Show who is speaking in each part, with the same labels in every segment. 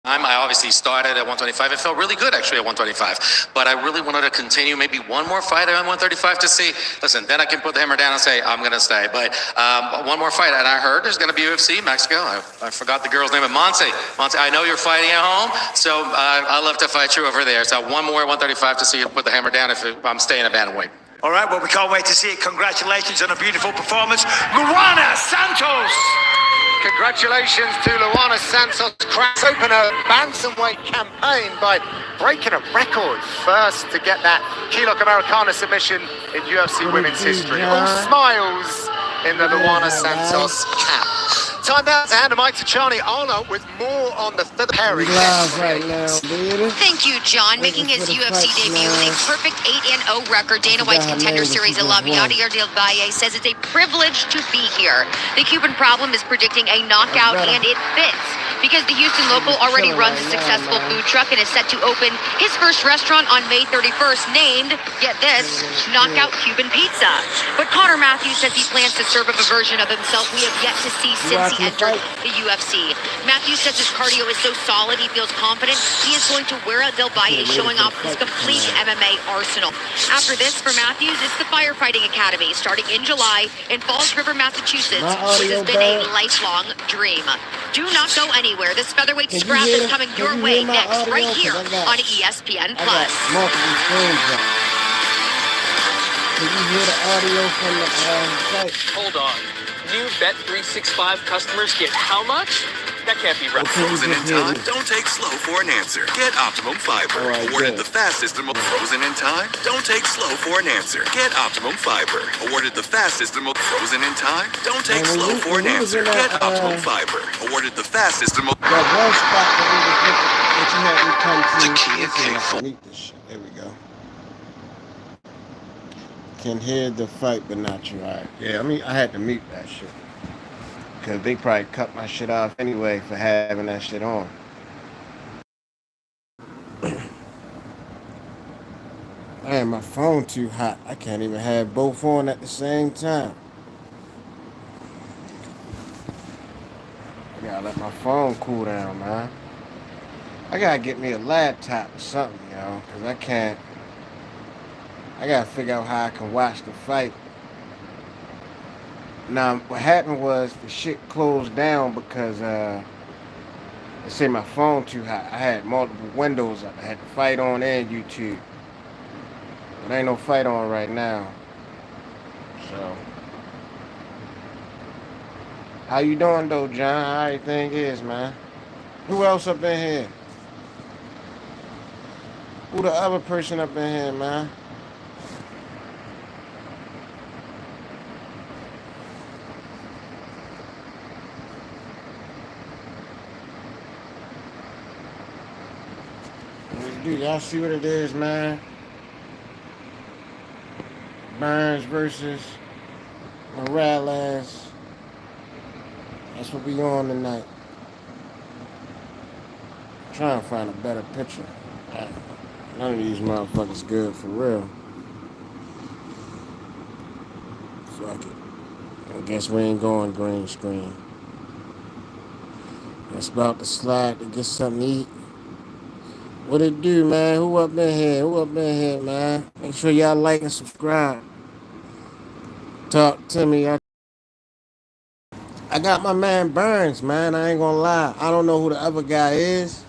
Speaker 1: I obviously started at 125. It felt really good actually at 125, but I really wanted to continue maybe one more fight at 135 to see. Listen, then I can put the hammer down and say I'm gonna stay. But one more fight, and I heard there's gonna be UFC Mexico. I forgot the girl's name, but Monse. Monse, I know you're fighting at home, so I'd love to fight you over there. So one more at 135 to see you put the hammer down if I'm staying at bantamweight.
Speaker 2: All right, well, we can't wait to see it. Congratulations on a beautiful performance, Luana Santos.
Speaker 3: Congratulations to Luana Santos. Cracks open a bantamweight campaign by breaking a record first to get that Keylog Americana submission in UFC women's history. All smiles in the Luana Santos camp. Time now to hand the mic to Charlie Arnold with more on the pairing.
Speaker 4: Right now, baby.
Speaker 5: Thank you, John. Making his UFC debut with a perfect 8-0 record. Dana White's Contender Series alum Yadier Del Valle says it's a privilege to be here. The Cuban Problem is predicting a knockout, and it fits because the Houston local already runs a successful food truck and is set to open his first restaurant on May 31st, named, get this, Knockout Cuban Pizza. But Connor Matthews says he plans to serve up a version of himself we have yet to see since he entered the UFC. Matthews says his cardio is so solid he feels confident he is going to wear out Del Valle, showing off his complete MMA arsenal. After this, for Matthews, it's the Firefighting Academy, starting in July in Falls River, Massachusetts, which has been a lifelong dream. Do not go anywhere. This featherweight scrap is coming your way next, right here on ESPN+.
Speaker 4: Can you hear the audio from the site?
Speaker 6: Hold on. New Bet365 customers get how much? That can't be right.
Speaker 7: Frozen in time? Don't take slow for an answer. Get Optimum Fiber. Awarded the fastest and most frozen in time? Don't take slow for an answer. Get Optimum Fiber. Awarded the fastest and most frozen in time? Don't take slow for an answer. Get Optimum Fiber. Awarded the fastest and most.
Speaker 4: That one spot that you had me come to. Meet this shit. There we go. Can hear the fight, but not you. All right. Yeah, I mean, I had to mute that shit. Because they probably cut my shit off anyway for having that shit on. Man, my phone too hot. I can't even have both on at the same time. I gotta let my phone cool down, man. I gotta get me a laptop or something, you know, because I can't. I gotta figure out how I can watch the fight. Now, what happened was the shit closed down because, they say my phone too hot. I had multiple windows up. I had the fight on and YouTube. But ain't no fight on right now. So, how you doing though, John? How everything is, man? Who else up in here? Who the other person up in here, man? Dude, y'all see what it is, man? Burns versus Morales. That's what we on tonight. I'm trying to find a better picture. None of these motherfuckers good for real. Fuck it. I guess we ain't going green screen. It's about to slide to get something to eat. What it do, man? Who up in here? Who up in here, man? Make sure y'all like and subscribe. Talk to me. I got my man Burns, man. I ain't gonna lie. I don't know who the other guy is,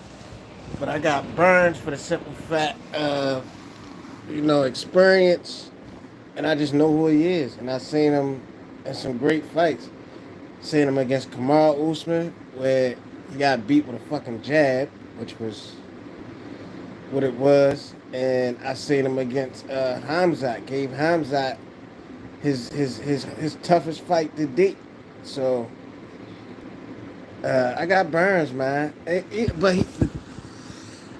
Speaker 4: but I got Burns for the simple fact of, experience, and I just know who he is. And I seen him in some great fights. Seen him against Kamal Usman, where he got beat with a fucking jab, which was what it was. And I seen him against Hamzat. Gave Hamzat his toughest fight to date. So I got Burns, man.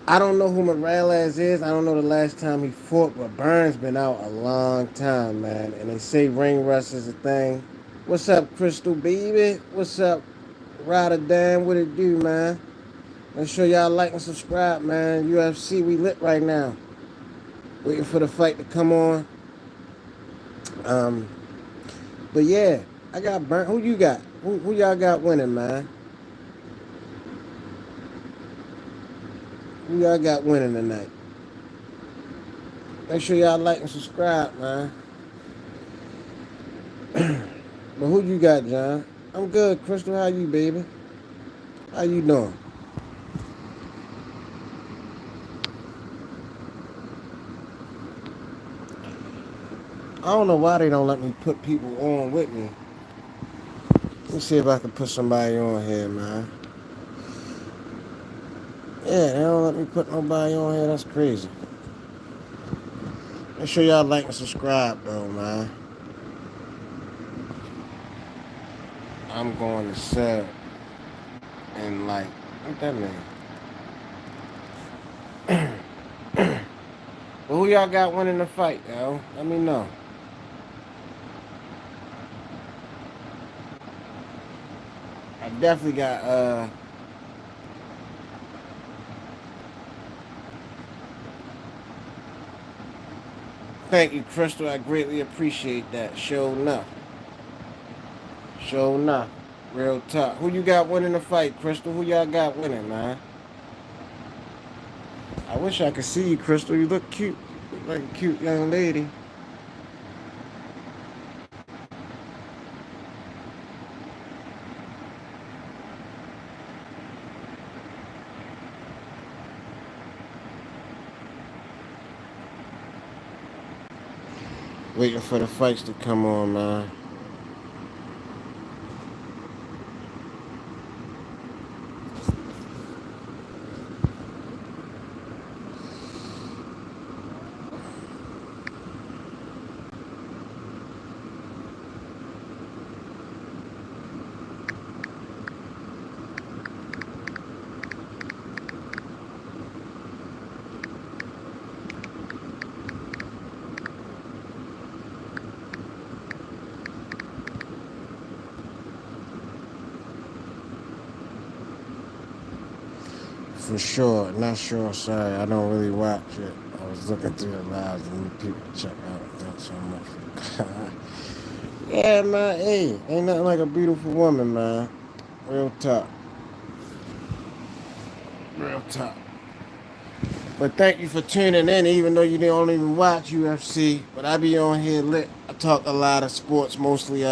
Speaker 4: I don't know who Morales is. I don't know the last time he fought, but Burns been out a long time, man. And they say ring rust is a thing. What's up, Crystal Baby? What's up, Rotterdam? What it do, man? Make sure y'all like and subscribe, man. UFC, we lit right now. Waiting for the fight to come on. But yeah, I got Burns. Who you got? Who y'all got winning, man? Who y'all got winning tonight? Make sure y'all like and subscribe, man. But who you got, John? I'm good, Crystal. How you, baby? How you doing? I don't know why they don't let me put people on with me. Let me see if I can put somebody on here, man. Yeah, they don't let me put nobody on here. That's crazy. Make sure y'all like and subscribe, though, man. I'm going to sell and like, what that mean? But who y'all got winning the fight, yo? Let me know. I definitely got thank you, Crystal. I greatly appreciate that. Show enough. Show enough. Real talk. Who you got winning the fight, Crystal? Who y'all got winning, man? I wish I could see you, Crystal. You look cute. You look like a cute young lady. Waiting for the fights to come on, man. For sure, not sure. Sorry, I don't really watch it. I was looking through the lives and people check out. Thanks so much. Yeah, man. Hey, ain't nothing like a beautiful woman, man. Real talk. Real talk. But thank you for tuning in, even though you don't even watch UFC. But I be on here lit. I talk a lot of sports, mostly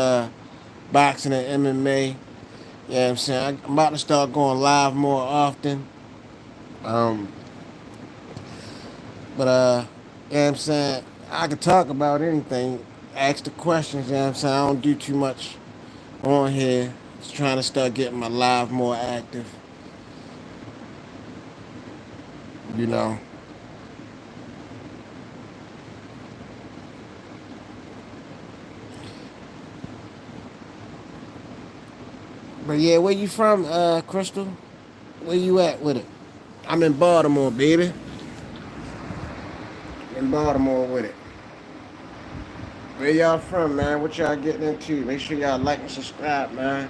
Speaker 4: boxing and MMA. You know what I'm saying? I'm about to start going live more often. Um, but you know what I'm saying? I can talk about anything. Ask the questions, you know what I'm saying? I don't do too much on here. Just trying to start getting my live more active. You know. But yeah, where you from, Crystal? Where you at with it? I'm in Baltimore, baby. In Baltimore with it. Where y'all from, man? What y'all getting into? Make sure y'all like and subscribe, man.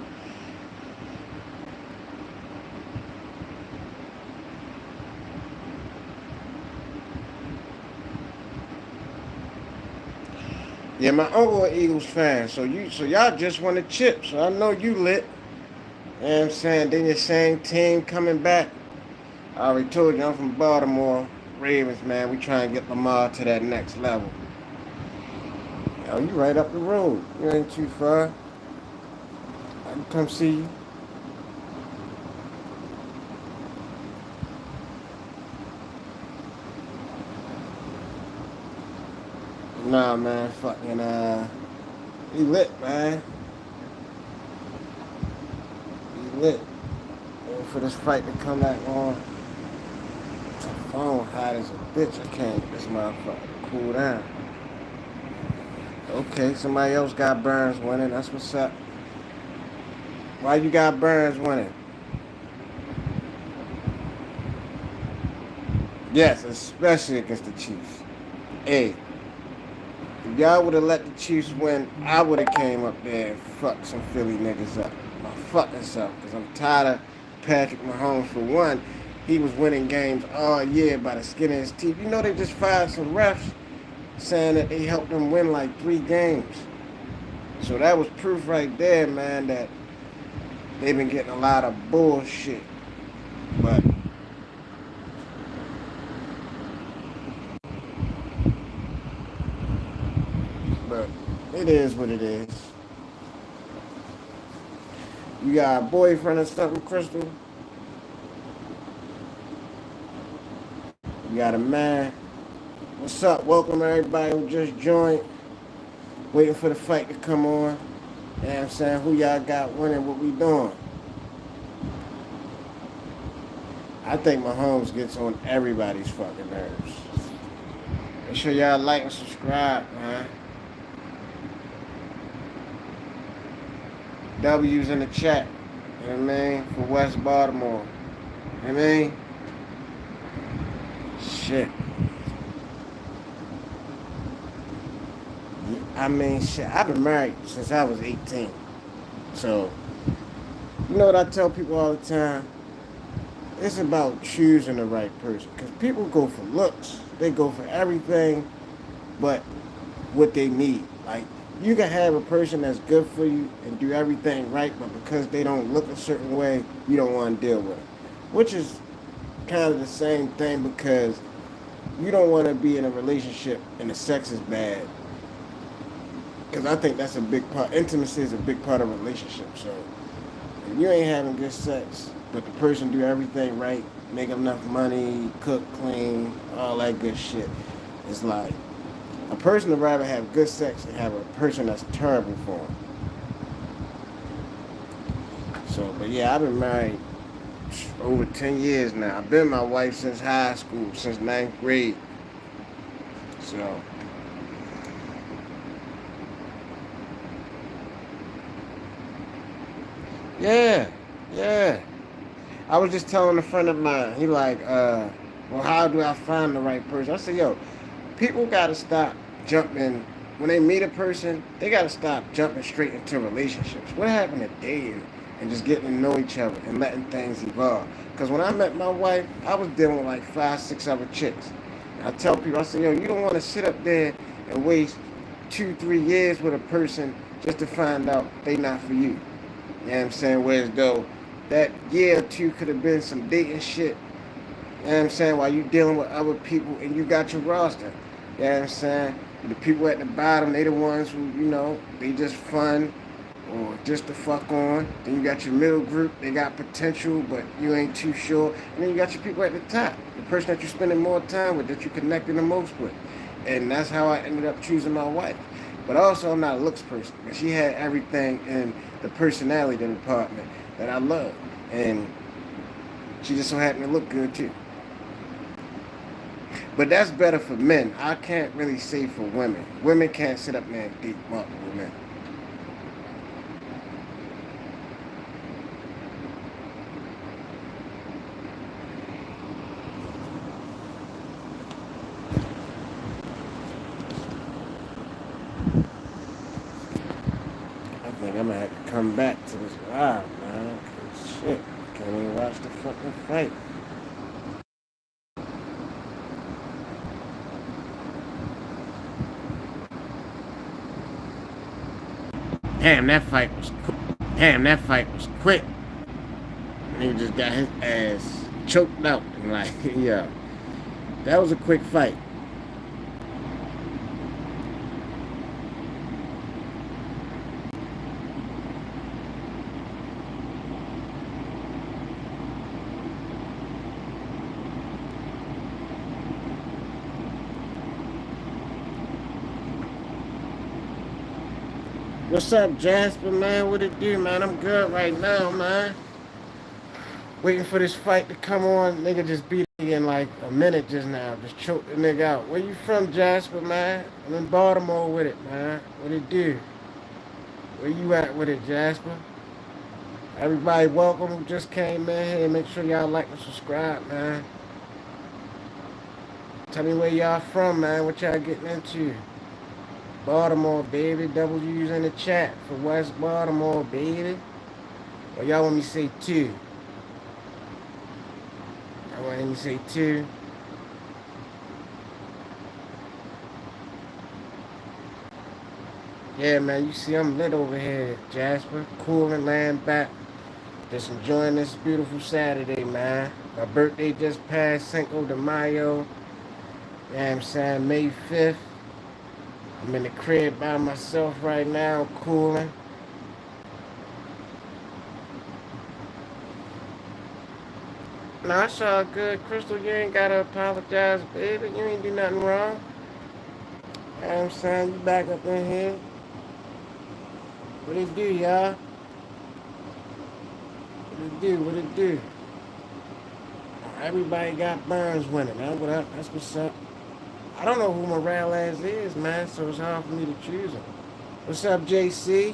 Speaker 4: Yeah, my uncle an Eagles fan, so y'all just won the chip, so I know you lit. You know what I'm saying? Then your same team coming back. I already told you I'm from Baltimore. Ravens, man. We trying to get Lamar to that next level. Yo, you right up the road. You ain't too far. I can come see you. Nah, man. Fucking, he lit, man. He lit. Waiting for this fight to come back on. My phone hot as a bitch. I can't get this motherfucker to cool down. Okay, somebody else got Burns winning. That's what's up. Why you got Burns winning? Yes, especially against the Chiefs. Hey, if y'all would have let the Chiefs win, I would have came up there and fucked some Philly niggas up. My fucking self, because I'm tired of Patrick Mahomes. For one, he was winning games all year by the skin of his teeth. You know they just fired some refs saying that they helped them win like 3 games. So that was proof right there, man, that they've been getting a lot of bullshit. But it is what it is. You got a boyfriend or something, Crystal? You got a man? What's up? Welcome everybody who just joined. Waiting for the fight to come on. You know what I'm saying? Who y'all got winning? What we doing? I think Mahomes gets on everybody's fucking nerves. Make sure y'all like and subscribe, man. W's in the chat. You know what I mean? For West Baltimore. You know what I mean? Shit. I mean, shit. I've been married since I was 18. So, you know what I tell people all the time? It's about choosing the right person. Because people go for looks. They go for everything but what they need. Like, you can have a person that's good for you and do everything right, but because they don't look a certain way, you don't want to deal with them. Which is kind of the same thing, because you don't want to be in a relationship and the sex is bad. Because I think that's a big part. Intimacy is a big part of a relationship. So if you ain't having good sex, but the person do everything right, make enough money, cook, clean, all that good shit, it's like a person would rather have good sex and have a person that's terrible for them. So, but yeah, I've been married over 10 years now. I've been my wife since high school, since 9th grade. So, yeah. I was just telling a friend of mine, he like, well, how do I find the right person? I said, yo, people got to stop jumping. When they meet a person, they got to stop jumping straight into relationships. What happened to dating and just getting to know each other and letting things evolve? Because when I met my wife, I was dealing with like 5, 6 other chicks. And I tell people, I say, yo, you don't want to sit up there and waste 2, 3 years with a person just to find out they not for you. You know what I'm saying? Whereas though, that year or two could have been some dating shit. You know what I'm saying? While you dealing with other people and you got your roster. You know what I'm saying? The people at the bottom, they the ones who, you know, they just fun or just to fuck on. Then you got your middle group, they got potential, but you ain't too sure. And then you got your people at the top, the person that you're spending more time with, that you connecting the most with. And that's how I ended up choosing my wife. But also, I'm not a looks person. But she had everything in the personality department that I love. And she just so happened to look good too. But that's better for men. I can't really say for women. Women can't sit up there and date multiple men. I think I'm gonna have to come back to this live, man. 'Cause shit, can't even watch the fucking fight. Damn, that fight was quick. And he just got his ass choked out. And like, yeah. That was a quick fight. What's up, Jasper, man? What it do, man? I'm good right now, man. Waiting for this fight to come on. Nigga just beat me in like a minute just now. Just choked the nigga out. Where you from, Jasper, man? I'm in Baltimore with it, man. What it do? Where you at with it, Jasper? Everybody welcome who just came in here. Make sure y'all like and subscribe, man. Tell me where y'all from, man. What y'all getting into? Baltimore, baby. W's in the chat for West Baltimore, baby. Or y'all want me to say 2? Y'all want me to say 2? Yeah, man, you see I'm lit over here, Jasper. Cool and laying back. Just enjoying this beautiful Saturday, man. My birthday just passed, Cinco de Mayo. You know what I'm saying? May 5th. I'm in the crib by myself right now, cooling. Nah, it's all good, Crystal. You ain't gotta apologize, baby. You ain't do nothing wrong. You know what I'm saying? You back up in here. What it do, y'all? What it do? What it do? Everybody got Burns winning. That's what up. That's what's up. I don't know who Morale ass is, man, so it's hard for me to choose him. What's up, JC?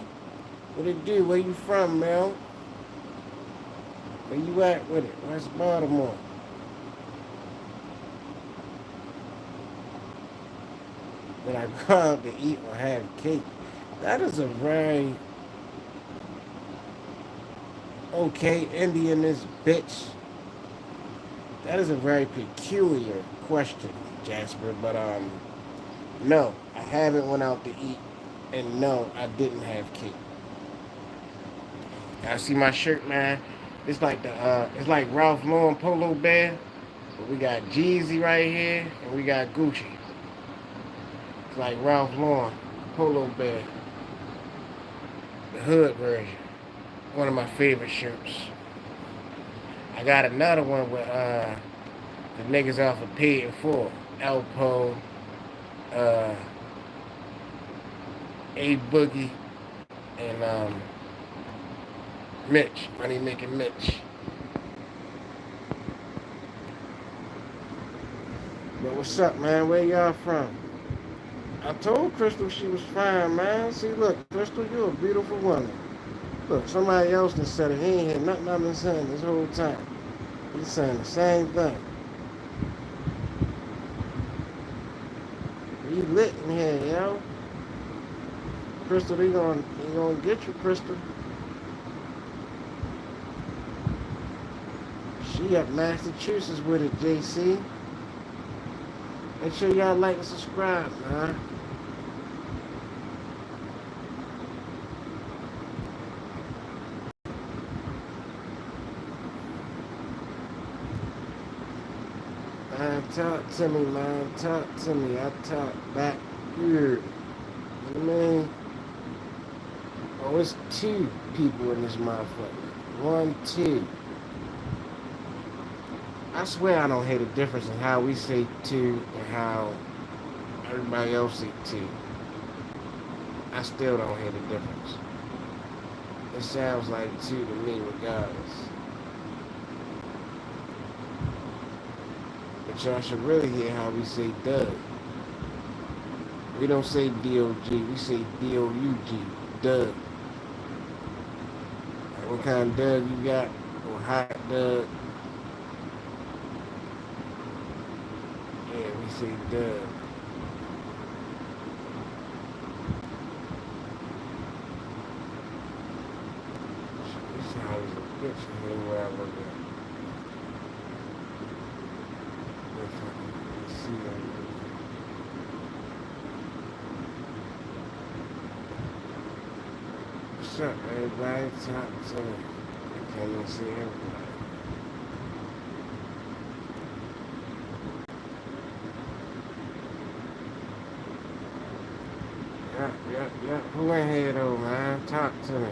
Speaker 4: What it do? Where you from, Mel? Where you at with it? West Baltimore. When I go out to eat or have cake. That is a very okay Indian this bitch. That is a very peculiar question, Jasper, but no, I haven't went out to eat, and no, I didn't have cake. I see my shirt, man. It's like it's like Ralph Lauren Polo Bear, but we got Jeezy right here, and we got Gucci. It's like Ralph Lauren Polo Bear, the hood version. One of my favorite shirts. I got another one with the niggas off of Paid in Full, Alpo, A Boogie, and Mitch, Money Making Mitch. But what's up, man? Where y'all from? I told Crystal she was fine, man. See, look, Crystal, you're a beautiful woman. Look, somebody else done said it. He ain't had nothing I've been saying this whole time. He's saying the same thing. You lit in here, yo. Crystal, they gonna get you, Crystal. She up Massachusetts with it, JC. Make sure y'all like and subscribe, man. Man, talk to me, man. Talk to me. I talk back here. You know what I mean? Oh, it's two people in this motherfucker. 1, 2. I swear I don't hear the difference in how we say two and how everybody else say two. I still don't hear the difference. It sounds like two to me regardless. But y'all should really hear how we say Doug. We don't say D-O-G, we say D-O-U-G, Doug. Like what kind of Doug you got? Or hot Doug? Yeah, we say Doug. This house is a bitch from anywhere I look at. If I can see that. What's up, everybody? Talk to me. I can't even see everybody. Yep. Who in here though, man? Talk to me.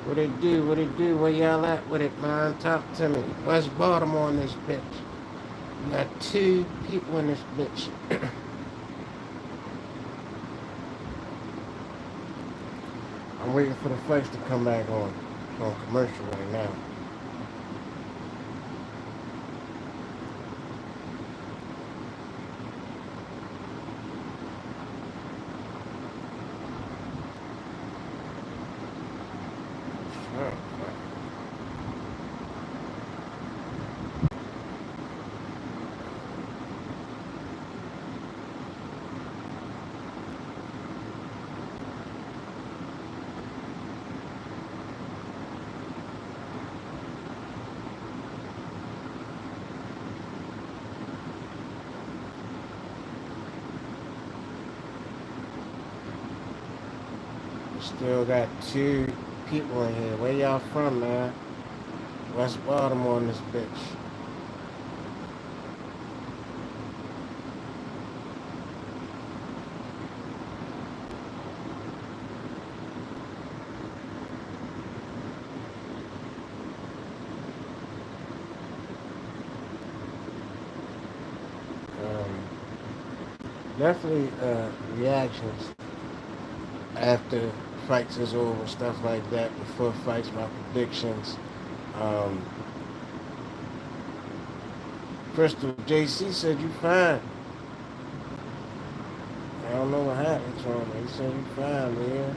Speaker 4: What it do? What it do? Where y'all at with it, man? Talk to me. West Baltimore in this bitch. We got two people in this bitch. I'm waiting for the fights to come back on. It's on commercial right now. We still got 2 people in here. Where y'all from, man? West Baltimore in this bitch. Definitely reactions after fights is over, stuff like that. Before fights, my predictions. Crystal JC said you fine. I don't know what happened to him. He said you fine, man.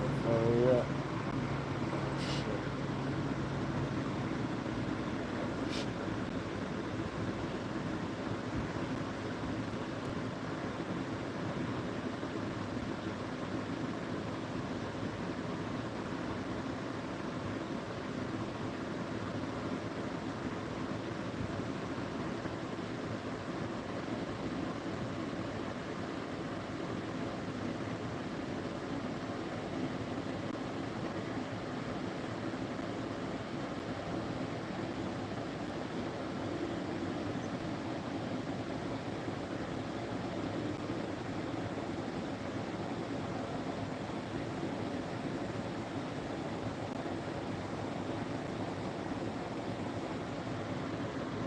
Speaker 4: I'll follow you up. Oh, shit. Oh, shit.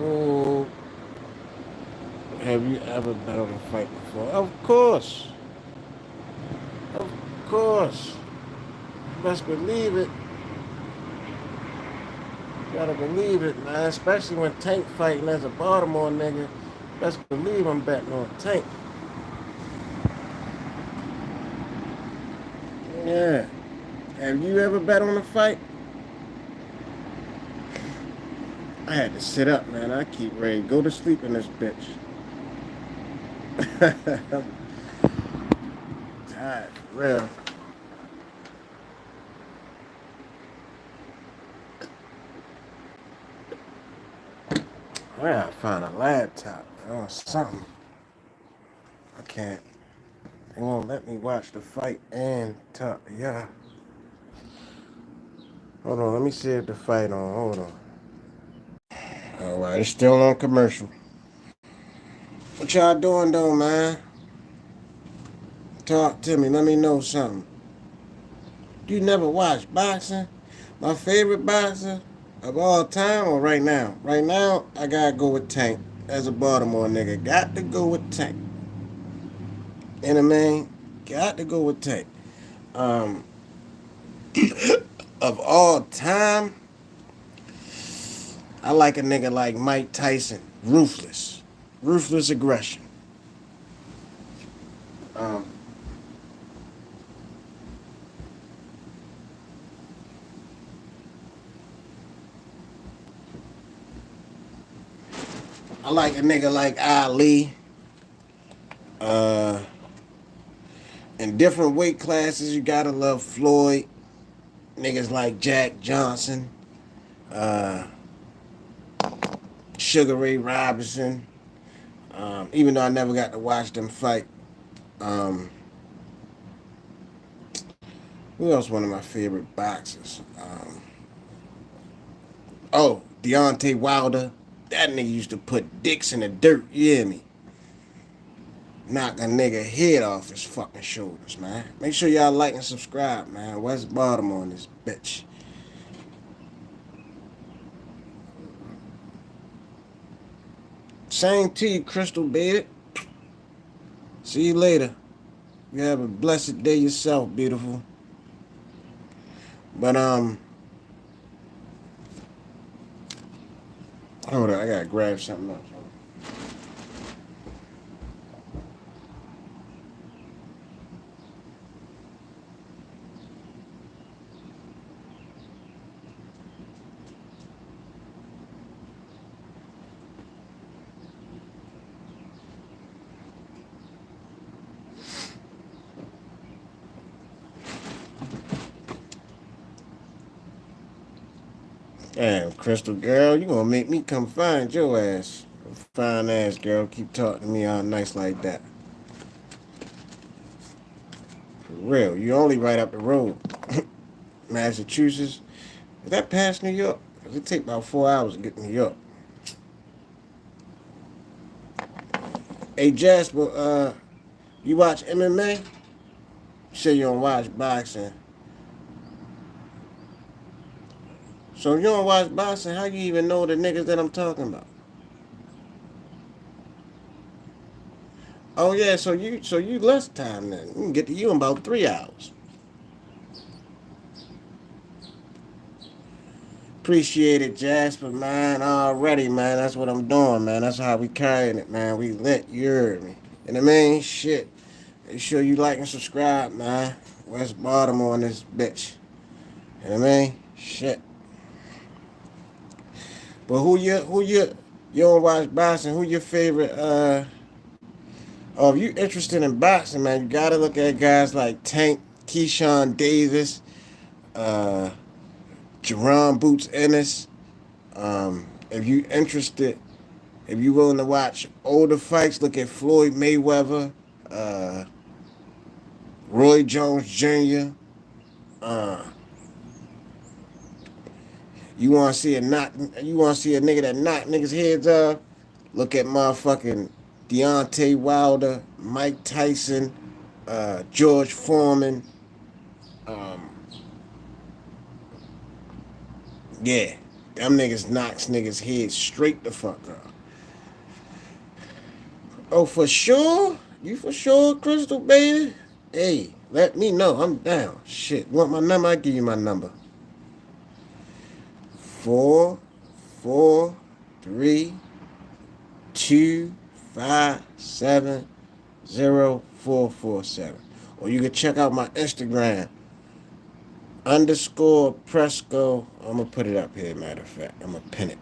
Speaker 4: Oh, have you ever been on a fight before? Of course. Of course. Best believe it. Gotta believe it, man. Especially when Tank fighting as a Baltimore nigga. Best believe I'm betting on Tank. Yeah. Have you ever bet on a fight? I had to sit up, man. I keep ready to go to sleep in this bitch. Tired, for real. I gotta find a laptop or something. I can't. They won't let me watch the fight and talk. Yeah. Hold on, let me see if the fight on. Hold on. Alright, it's still on commercial. What y'all doing though, man? Talk to me, let me know something. You never watch boxing? My favorite boxer of all time or right now? Right now, I gotta go with Tank. As a Baltimore nigga, got to go with Tank. You know what I mean? Got to go with Tank. Of all time, I like a nigga like Mike Tyson. Ruthless. Ruthless aggression. I like a nigga like Ali. In different weight classes, you gotta love Floyd. Niggas like Jack Johnson. Sugar Ray Robinson. Even though I never got to watch them fight. Who else one of my favorite boxers? Deontay Wilder. That nigga used to put dicks in the dirt, you hear me? Knock a nigga head off his fucking shoulders, man. Make sure y'all like and subscribe, man. West Baltimore on this bitch. Same to you, Crystal Bed. See you later. You have a blessed day yourself, beautiful. But hold on, I gotta grab something else. Damn, Crystal girl, you gonna make me come find your ass. Fine ass girl, keep talking to me all nice like that. For real. You only right up the road. Massachusetts. Is that past New York? Cause it take about 4 hours to get to New York. Hey Jasper, you watch MMA? You say you don't watch boxing. So if you don't watch boxing, how you even know the niggas that I'm talking about? Oh yeah, so you less time then. You can get to you in about 3 hours. Appreciate it, Jasper, man. Already, man. That's what I'm doing, man. That's how we carrying it, man. We lit, you heard me. You know what I mean? Shit. Make sure you like and subscribe, man. West Baltimore on this bitch. You know what I mean? Shit. But you don't watch boxing, who your favorite, oh, if you interested in boxing, man, you gotta look at guys like Tank, Keyshawn Davis, Jerome Boots Ennis. If you interested, if you willing to watch older fights, look at Floyd Mayweather, Roy Jones Jr. You want to see a nigga that knock niggas heads off? Look at motherfucking Deontay Wilder, Mike Tyson, George Foreman. Yeah, them niggas knocks niggas heads straight the fuck off. Oh, for sure? You for sure, Crystal, baby? Hey, let me know. I'm down. Shit, want my number? I'll give you my number. 443-257-0447. Or you can check out my Instagram, _Presco. I'm going to put it up here, matter of fact. I'm going to pin it.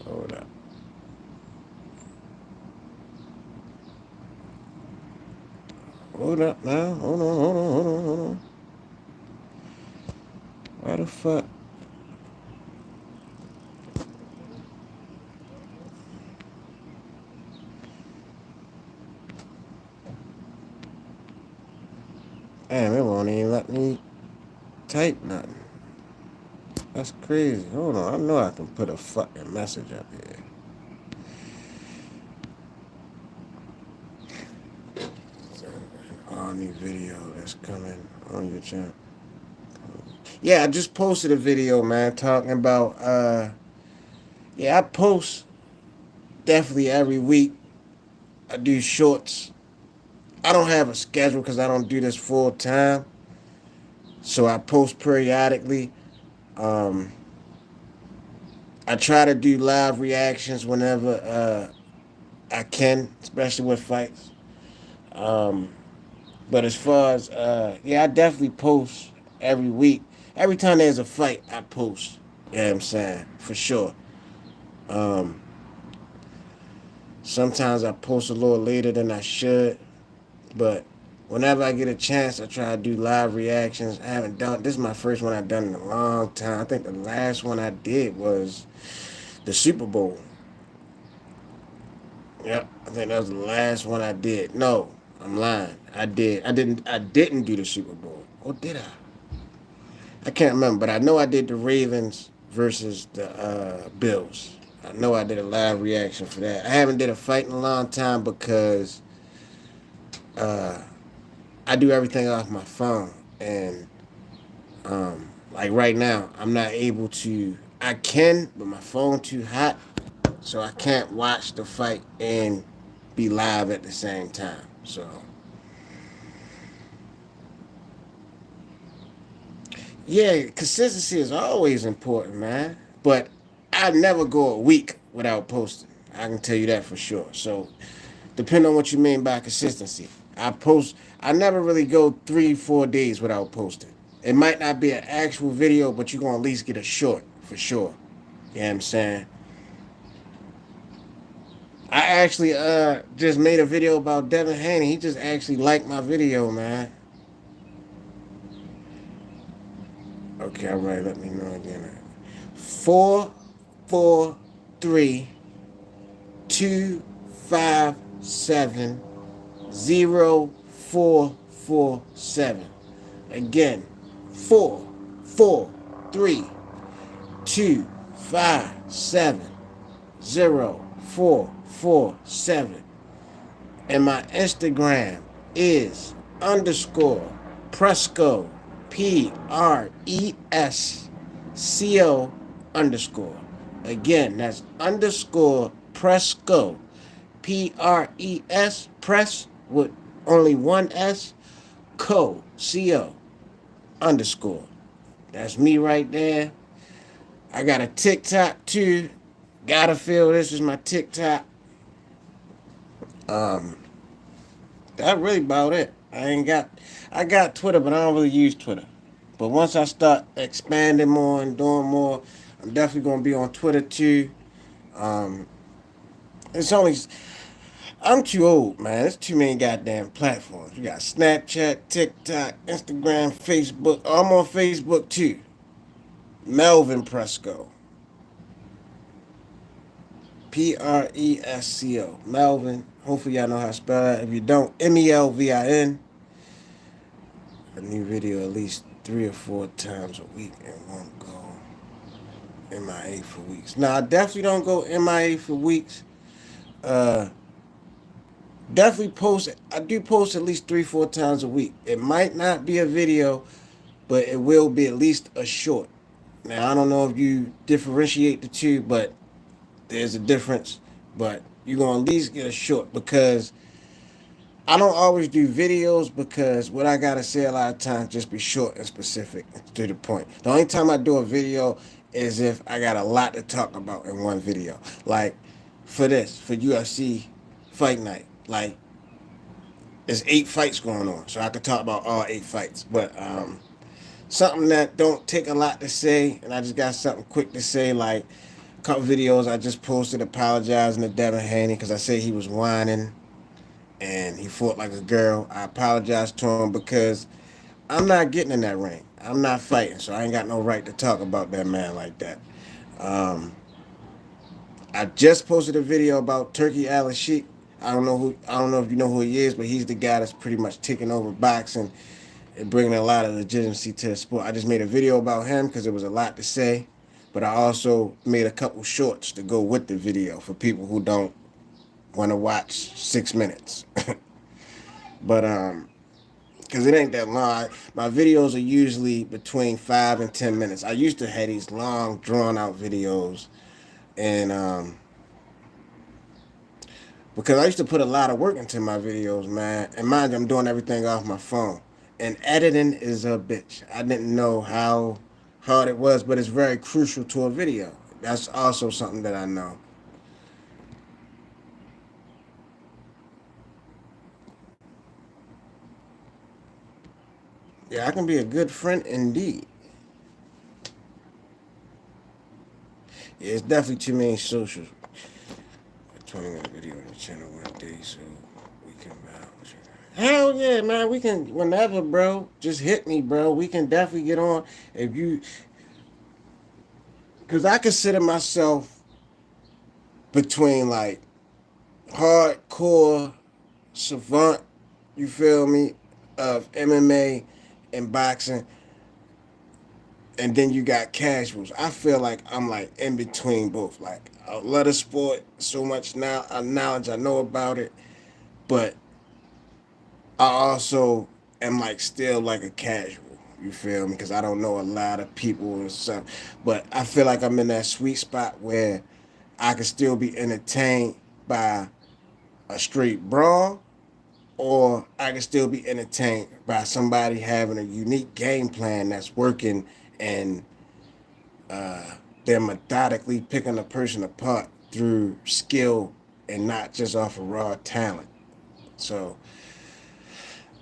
Speaker 4: Hold up. Hold up now. Hold on. Why the fuck? Damn, it won't even let me type nothing. That's crazy. Hold on. I know I can put a fucking message up here. On the video that's coming on your channel. Yeah, I just posted a video, man, talking about, I post definitely every week. I do shorts. I don't have a schedule because I don't do this full time. So I post periodically. I try to do live reactions whenever I can, especially with fights. But as far as, I definitely post every week. Every time there's a fight, I post. You know what I'm saying? For sure. Sometimes I post a little later than I should. But whenever I get a chance, I try to do live reactions. I haven't done, this is my first one I've done in a long time. I think the last one I did was the Super Bowl. Yep, I think that was the last one I did. No, I'm lying. I didn't do the Super Bowl. Or did I? I can't remember, but I know I did the Ravens versus the Bills. I know I did a live reaction for that. I haven't did a fight in a long time because I do everything off my phone. And like right now, I'm not able to, I can, but my phone too hot. So I can't watch the fight and be live at the same time. So yeah, consistency is always important, man. But I never go a week without posting. I can tell you that for sure. So, depending on what you mean by consistency, I never really go 3-4 days without posting. It might not be an actual video, but you're going to at least get a short for sure. You know what I'm saying? I actually just made a video about Devin Haney. He just actually liked my video, man. Okay, all right, let me know again. 443-257-0447. 0447. Again, 443-257-0447. And my Instagram is _Presco, PRESCO_. Again, that's _Presco, PRES, press with only one S, CO. That's me right there. I got a TikTok too. GottaFeelThis is my TikTok. That really about it. I got Twitter, but I don't really use Twitter. But once I start expanding more and doing more, I'm definitely gonna be on Twitter too. I'm too old, man. There's too many goddamn platforms. You got Snapchat, TikTok, Instagram, Facebook. I'm on Facebook too. Melvin Presco. PRESCO. Melvin. Hopefully y'all know how to spell that. If you don't, MELVIN. A new video at least 3 or 4 times a week and won't go MIA for weeks. Now I definitely don't go MIA for weeks. Definitely post. I do post at least 3-4 times a week. It might not be a video, but it will be at least a short. Now I don't know if you differentiate the two, but there's a difference. But you're gonna at least get a short, because I don't always do videos, because what I gotta say a lot of times just be short and specific to the point. The only time I do a video is if I got a lot to talk about in one video. Like for UFC Fight Night. Like there's 8 fights going on, so I could talk about all 8 fights. But something that don't take a lot to say, and I just got something quick to say, like a couple videos I just posted apologizing to Devin Haney because I said he was whining and he fought like a girl. I apologized to him because I'm not getting in that ring. I'm not fighting, so I ain't got no right to talk about that man like that. I just posted a video about Turkey Al-Sheikh. I don't know if you know who he is, but he's the guy that's pretty much taking over boxing and bringing a lot of legitimacy to the sport. I just made a video about him because there was a lot to say, but I also made a couple shorts to go with the video for people who don't want to watch 6 minutes. But because it ain't that long. My videos are usually between 5 and 10 minutes. I used to have these long, drawn out videos, and because I used to put a lot of work into my videos, man. And mind you, I'm doing everything off my phone. And editing is a bitch. I didn't know how hard it was, but it's very crucial to a video. That's also something that I know. Yeah, I can be a good friend indeed. Yeah, it's definitely too many socials. 20-minute video on the channel one day, so we can vouch. Hell yeah, man. We can, whenever, bro. Just hit me, bro. We can definitely get on. If you, because I consider myself between like hardcore savant, you feel me, of MMA and boxing, and then you got casuals. I feel like I'm like in between both. Like I love the sport so much now, knowledge I know about it, but I also am like still like a casual. You feel me? Because I don't know a lot of people and stuff, but I feel like I'm in that sweet spot where I can still be entertained by a straight brawl, or I can still be entertained by somebody having a unique game plan that's working, and they're methodically picking a person apart through skill and not just off of raw talent. So,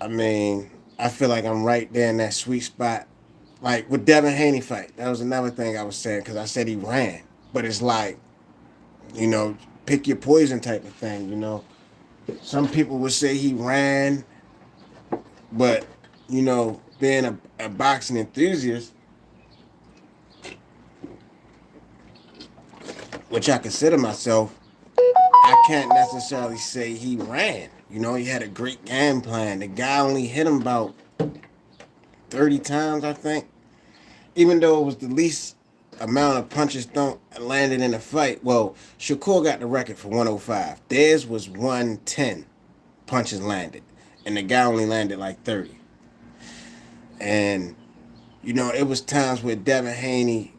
Speaker 4: I mean, I feel like I'm right there in that sweet spot. Like with Devin Haney fight, that was another thing I was saying, because I said he ran. But it's like, you know, pick your poison type of thing, you know. Some people would say he ran, but, you know, being a boxing enthusiast, which I consider myself, I can't necessarily say he ran. You know, he had a great game plan. The guy only hit him about 30 times, I think. Even though it was the least amount of punches thrown landed in a fight. Well, Shakur got the record for 105. Theirs was 110 punches landed. And the guy only landed like 30. And, you know, it was times where Devin Haney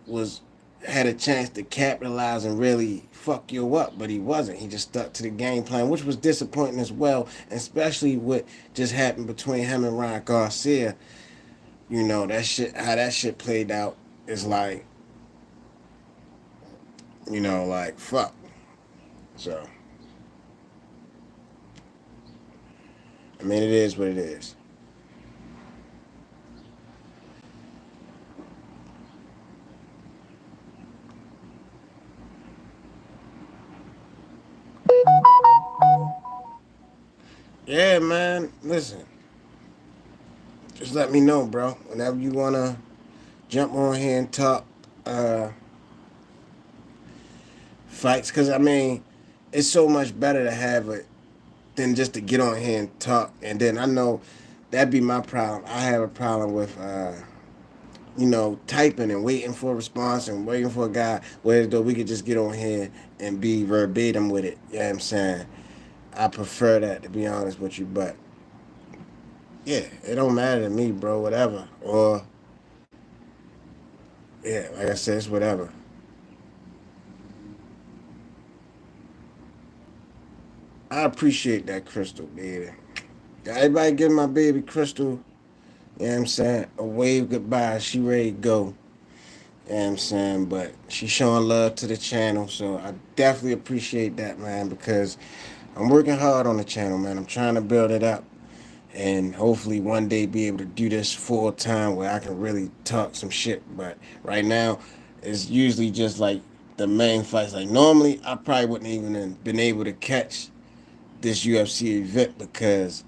Speaker 4: had a chance to capitalize and really fuck you up, but he wasn't. He just stuck to the game plan, which was disappointing as well, especially what just happened between him and Ryan Garcia. You know, how that shit played out is like, you know, like, fuck. So, I mean, it is what it is. Yeah, man, listen. Just let me know, bro. Whenever you want to jump on here and talk fights. Because, I mean, it's so much better to have it than just to get on here and talk. And then I know that'd be my problem. I have a problem with, you know, typing and waiting for a response and waiting for a guy. Whereas though we could just get on here and be verbatim with it. You know what I'm saying? I prefer that, to be honest with you. But, yeah, it don't matter to me, bro. Whatever. Or, yeah, like I said, it's whatever. I appreciate that, Crystal, baby. Everybody give my baby Crystal, you know what I'm saying, a wave goodbye. She ready to go. You know what I'm saying? But she's showing love to the channel, so I definitely appreciate that, man, because I'm working hard on the channel, man. I'm trying to build it up and hopefully one day be able to do this full time where I can really talk some shit. But right now, it's usually just like the main fights. Like normally, I probably wouldn't even been able to catch this UFC event because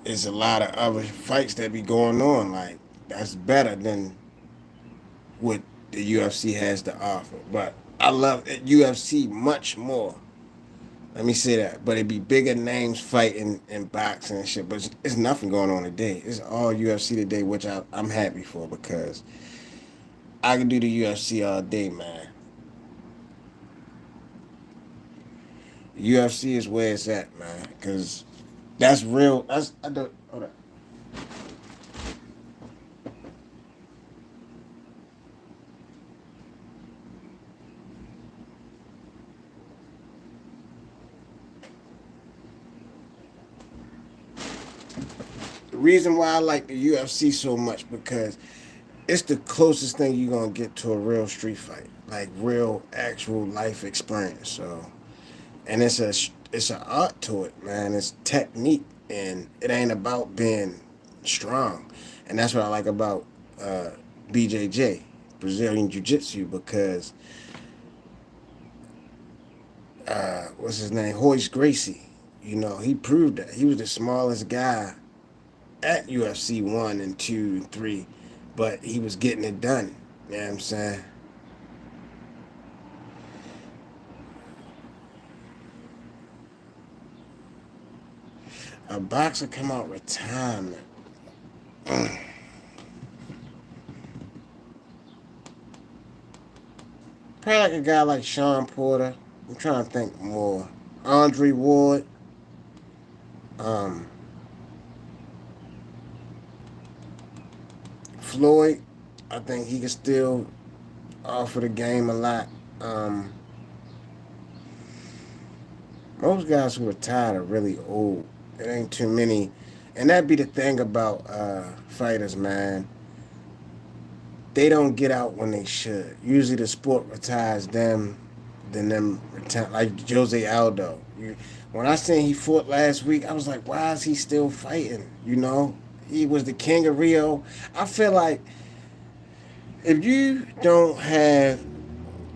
Speaker 4: there's a lot of other fights that be going on. Like, that's better than what the UFC has to offer. But I love UFC much more. Let me say that. But it'd be bigger names fighting and boxing and shit. But it's nothing going on today. It's all UFC today, which I'm happy for because I can do the UFC all day, man. UFC is where it's at, man. Because that's real. Hold on. The reason why I like the UFC so much because it's the closest thing you're gonna get to a real street fight, like real actual life experience. So, and it's an art to it, man. It's technique, and it ain't about being strong, and that's what I like about BJJ, Brazilian Jiu-Jitsu, because what's his name, Royce Gracie. You know, he proved that he was the smallest guy at UFC 1 and 2 and 3, but he was getting it done. You know what I'm saying? A boxer come out retirement. Probably like a guy like Sean Porter. I'm trying to think more. Andre Ward. Floyd, I think he can still offer the game a lot. Most guys who retired are really old. It ain't too many. And that'd be the thing about fighters, man. They don't get out when they should. Usually the sport retires them, then them retire. Like Jose Aldo. When I seen he fought last week, I was like, why is he still fighting? You know? He was the king of Rio. I feel like if you don't have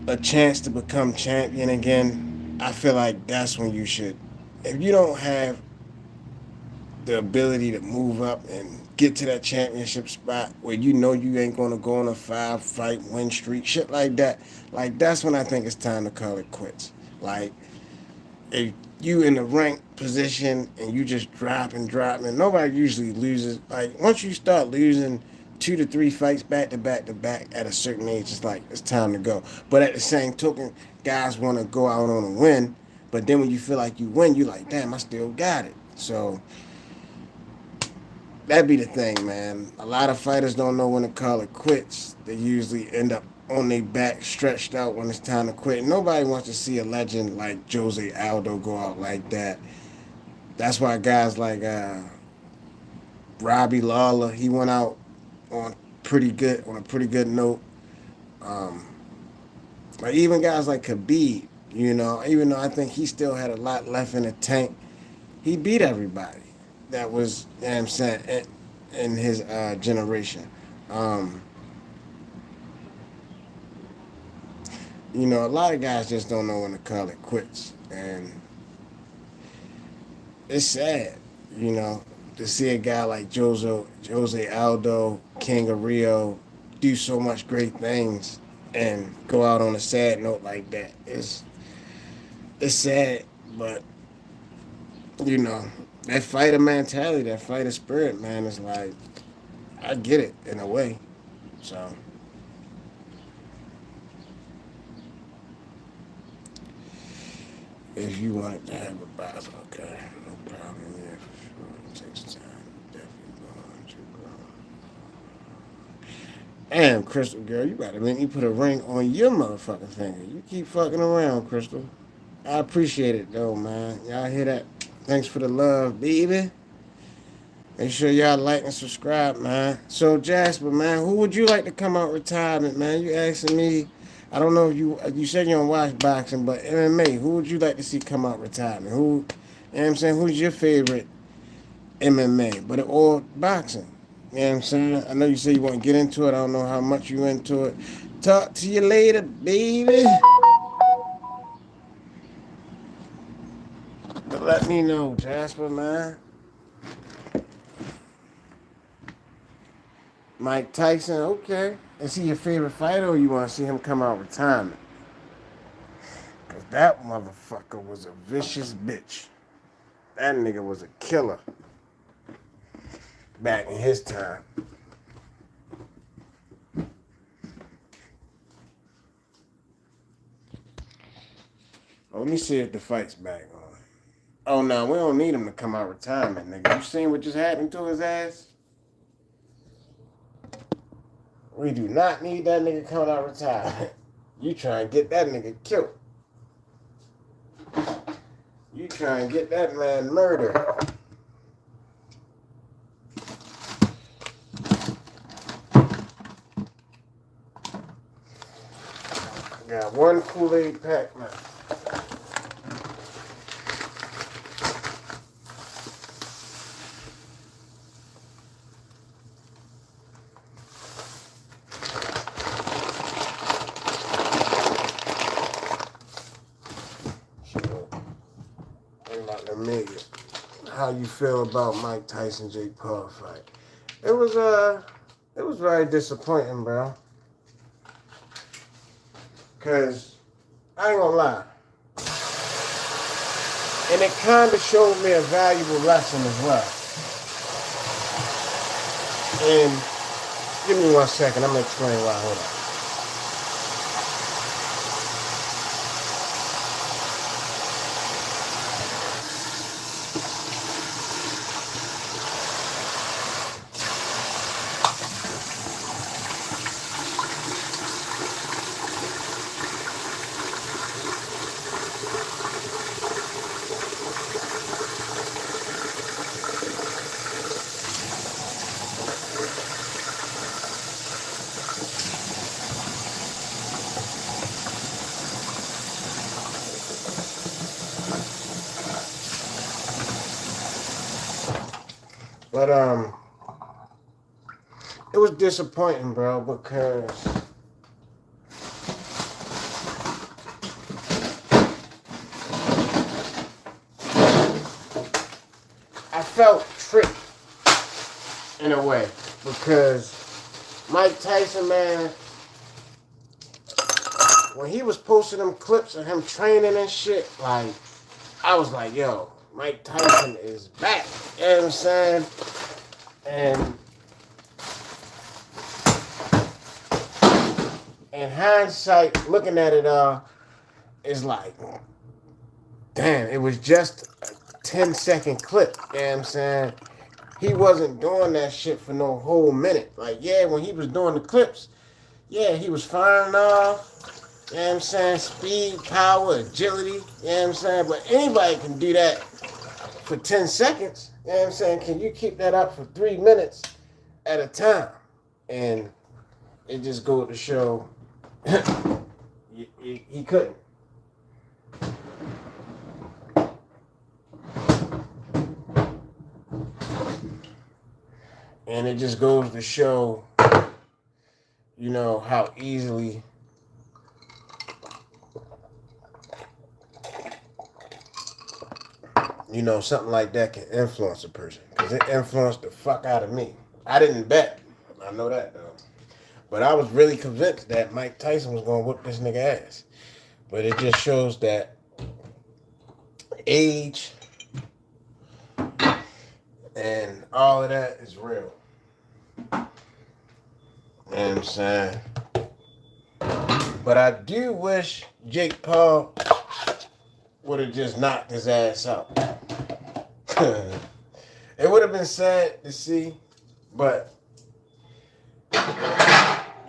Speaker 4: a chance to become champion again, I feel like that's when you should. If you don't have the ability to move up and get to that championship spot where you know you ain't going to go on a 5-fight win streak, shit like that, like that's when I think it's time to call it quits. Like, if you in the rank position and you just dropping, nobody usually loses. Like once you start losing 2 to 3 fights back to back to back at a certain age, it's like it's time to go. But at the same token, guys want to go out on a win. But then when you feel like you win, you like, damn, I still got it. So that'd be the thing, man. A lot of fighters don't know when to call it quits. They usually end up on their back, stretched out when it's time to quit. Nobody wants to see a legend like Jose Aldo go out like that. That's why guys like Robbie Lawler, he went out on a pretty good note. Like even guys like Khabib, you know, even though I think he still had a lot left in the tank, he beat everybody that was, you know what I'm saying, in his generation. You know, a lot of guys just don't know when to call it quits. And it's sad, you know, to see a guy like Jose Aldo, King of Rio, do so much great things and go out on a sad note like that. It's sad, but, you know, that fighter mentality, that fighter spirit, man, is like, I get it in a way. So if you want to have a Bible, okay, no problem. Yeah, for sure. It takes time. Definitely going to grow. Damn, Crystal girl, you about to make me put a ring on your motherfucking finger. You keep fucking around, Crystal. I appreciate it though, man. Y'all hear that? Thanks for the love, baby. Make sure y'all like and subscribe, man. So Jasper, man, who would you like to come out retirement, man? You asking me. I don't know if you said you don't watch boxing, but MMA, who would you like to see come out retirement? Who, you know what I'm saying? Who's your favorite MMA? But or boxing. You know what I'm saying? I know you say you want to get into it. I don't know how much you into it. Talk to you later, baby. But let me know, Jasper, man. Mike Tyson, okay. Is he your favorite fighter or you want to see him come out retirement? Because that motherfucker was a vicious bitch. That nigga was a killer back in his time. Let me see if the fight's back on. Oh, no, we don't need him to come out retirement, nigga. You seen what just happened to his ass? We do not need that nigga coming out retirement. You try and get that nigga killed. You try and get that man murdered. Got one Kool-Aid pack now. How you feel about Mike Tyson Jake Paul fight? It was very disappointing, bro. Cause I ain't gonna lie, and it kind of showed me a valuable lesson as well. And give me 1 second, I'm gonna explain why. Hold on. But it was disappointing, bro, because I felt tricked in a way, because Mike Tyson, man, when he was posting them clips of him training and shit, like, I was like, yo, Mike Tyson is back. You know what I'm saying? And in hindsight, looking at it all, it's like, damn, it was just a 10-second clip. You know what I'm saying? He wasn't doing that shit for no whole minute. Like, yeah, when he was doing the clips, yeah, he was firing off. You know what I'm saying? Speed, power, agility. You know what I'm saying? But anybody can do that for 10 seconds. You know what I'm saying? Can you keep that up for 3 minutes at a time? And it just goes to show he couldn't. And it just goes to show, you know, how easily you know, something like that can influence a person. Because it influenced the fuck out of me. I didn't bet. I know that, though. But I was really convinced that Mike Tyson was going to whoop this nigga ass. But it just shows that age and all of that is real. You know what I'm saying? But I do wish Jake Paul would have just knocked his ass out. It would have been sad to see, but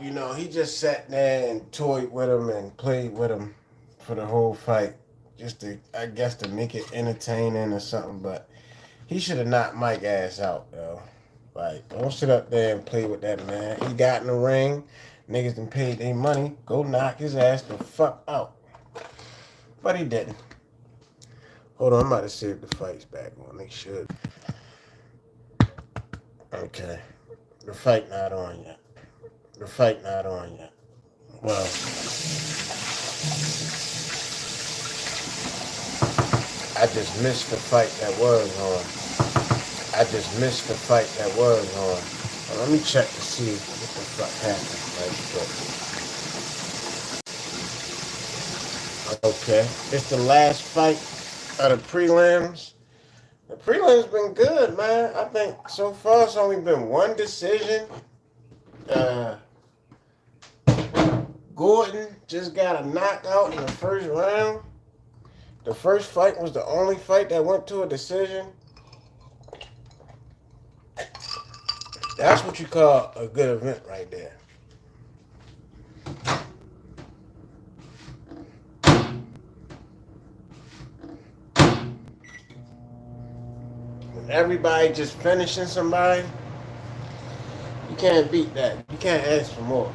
Speaker 4: you know, he just sat there and toyed with him and played with him for the whole fight, just to, I guess, to make it entertaining or something. But he should have knocked Mike ass out, though. Like, don't sit up there and play with that man. He got in the ring, niggas done paid their money, go knock his ass the fuck out. But he didn't. Hold on, I'm about to see if the fight's back on. They should. Okay. The fight not on yet. The fight not on yet. Well, I just missed the fight that was on. I just missed the fight that was on. Well, let me check to see what the fuck happened. Okay. It's the last fight of the prelims. The prelims been good, man. I think so far it's only been one decision. Gordon just got a knockout in the first round. The first fight was the only fight that went to a decision. That's what you call a good event right there. Everybody just finishing somebody, you can't beat that. You can't ask for more.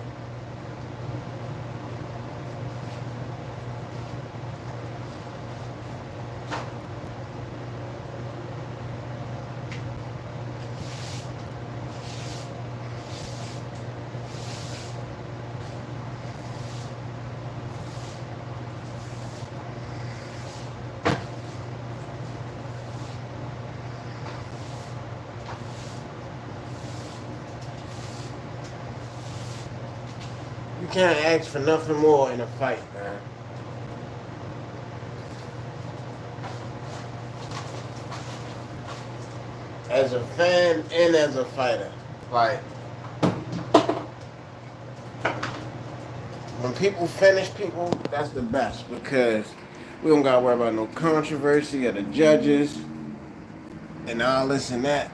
Speaker 4: You can't ask for nothing more in a fight, man. As a fan and as a fighter, like, when people finish people, that's the best, because we don't gotta worry about no controversy of the judges and all this and that.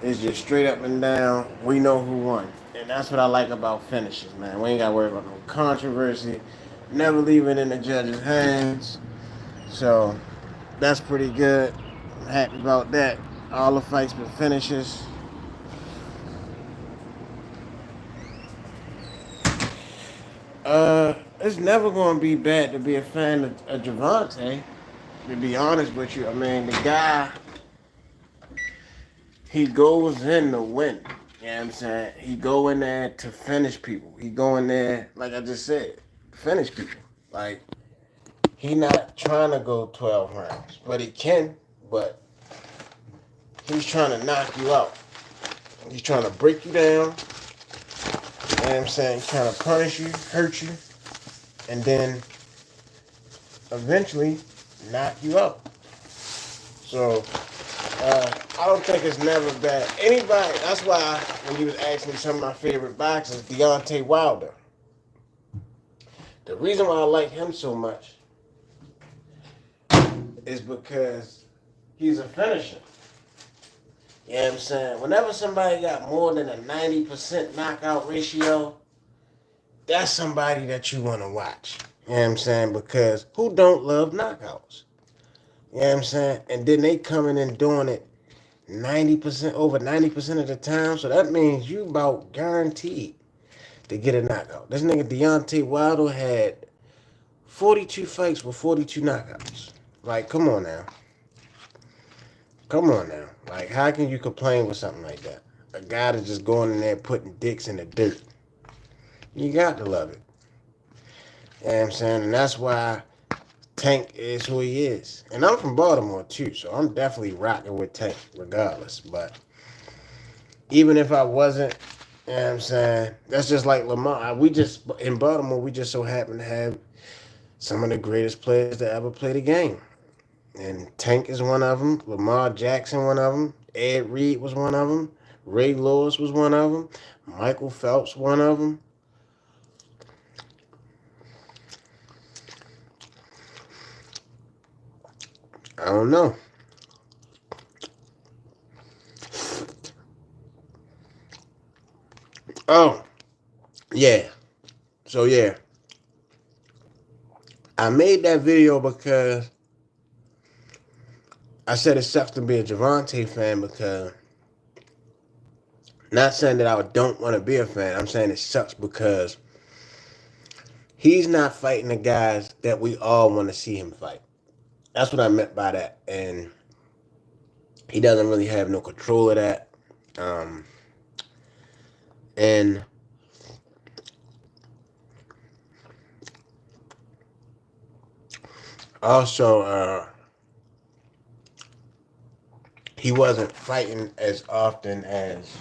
Speaker 4: It's just straight up and down. We know who won. And that's what I like about finishes, man. We ain't got to worry about no controversy. Never leave it in the judge's hands. So, that's pretty good. I'm happy about that. All the fights been finishes. It's never going to be bad to be a fan of Gervonta. To be honest with you, I mean, the guy, he goes in to win. You know what I'm saying? He go in there to finish people. He go in there, like I just said, finish people. Like, he not trying to go 12 rounds. But he can, but he's trying to knock you out. He's trying to break you down. You know what I'm saying? He's trying to punish you, hurt you, and then eventually knock you out. So I don't think it's never bad. Anybody, that's why when you was asking me some of my favorite boxers, Deontay Wilder. The reason why I like him so much is because he's a finisher. You know what I'm saying? Whenever somebody got more than a 90% knockout ratio, that's somebody that you want to watch. You know what I'm saying? Because who don't love knockouts? You know what I'm saying? And then they coming in doing it 90%, over 90% of the time. So that means you about guaranteed to get a knockout. This nigga Deontay Wilder had 42 fights with 42 knockouts. Like, come on now. Come on now. Like, how can you complain with something like that? A guy that's just going in there putting dicks in the dirt. You got to love it. You know what I'm saying? And that's why Tank is who he is. And I'm from Baltimore, too, so I'm definitely rocking with Tank regardless. But even if I wasn't, you know what I'm saying? That's just like Lamar. In Baltimore, we just so happen to have some of the greatest players that ever played the game. And Tank is one of them. Lamar Jackson, one of them. Ed Reed was one of them. Ray Lewis was one of them. Michael Phelps, one of them. I don't know. Oh, yeah. So, yeah. I made that video because I said it sucks to be a Gervonta fan because, not saying that I don't want to be a fan, I'm saying it sucks because he's not fighting the guys that we all want to see him fight. That's what I meant by that. And he doesn't really have no control of that. And also, he wasn't fighting as often as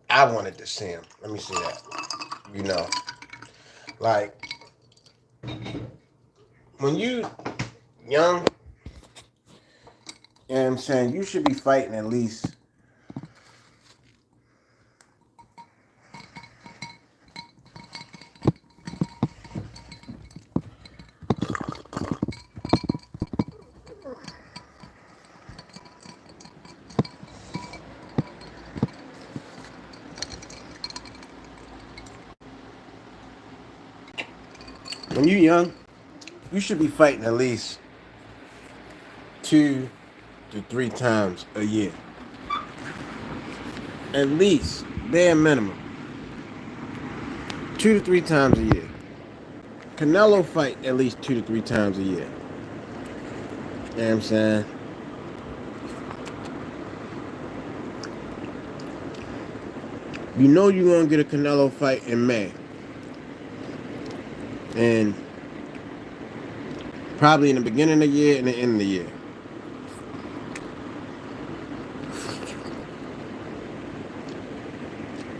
Speaker 4: I wanted to see him. Let me see that. You know, like, when you young, you know what I'm saying, you should be fighting at least when you young, you should be fighting at least 2 to 3 times a year. At least, bare minimum. 2 to 3 times a year. Canelo fight at least 2 to 3 times a year. You know what I'm saying? You know you're going to get a Canelo fight in May. And probably in the beginning of the year and the end of the year.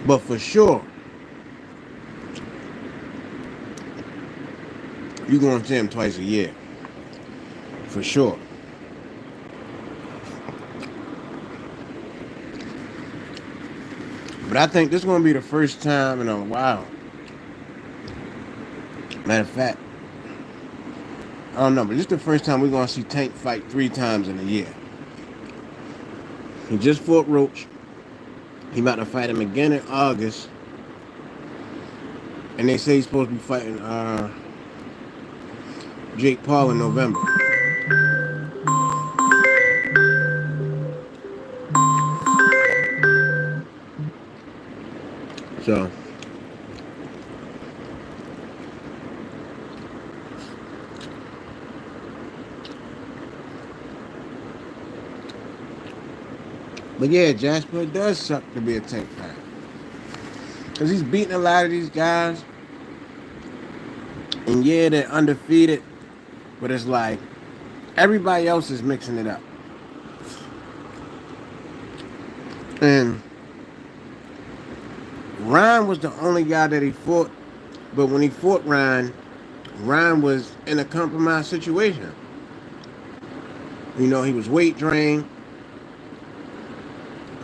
Speaker 4: But for sure, you're going to see him twice a year. For sure. But I think this is going to be the first time in a while. Matter of fact, I don't know, but this is the first time we're going to see Tank fight 3 times in a year. He just fought Roach. He about to fight him again in August. And they say he's supposed to be fighting Jake Paul in November. So, but yeah, Jasper, it does suck to be a Tank fan. Because he's beating a lot of these guys. And yeah, they're undefeated. But it's like, everybody else is mixing it up. And Ryan was the only guy that he fought. But when he fought Ryan Ryan was in a compromised situation. You know, he was weight drained.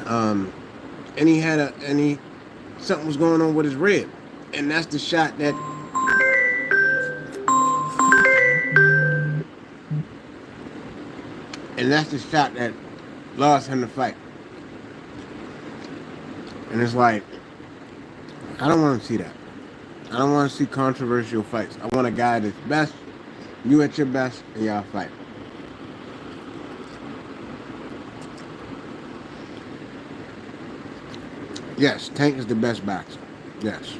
Speaker 4: And he had something was going on with his rib. And that's the shot that lost him the fight. And it's like, I don't want to see that. I don't want to see controversial fights. I want a guy that's best, you at your best, and y'all fight. Yes, Tank is the best boxer. Yes.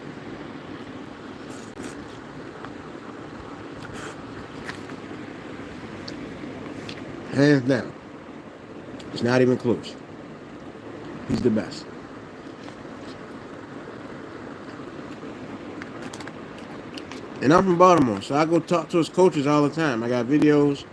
Speaker 4: Hands down. It's not even close. He's the best. And I'm from Baltimore, so I go talk to his coaches all the time. I got videos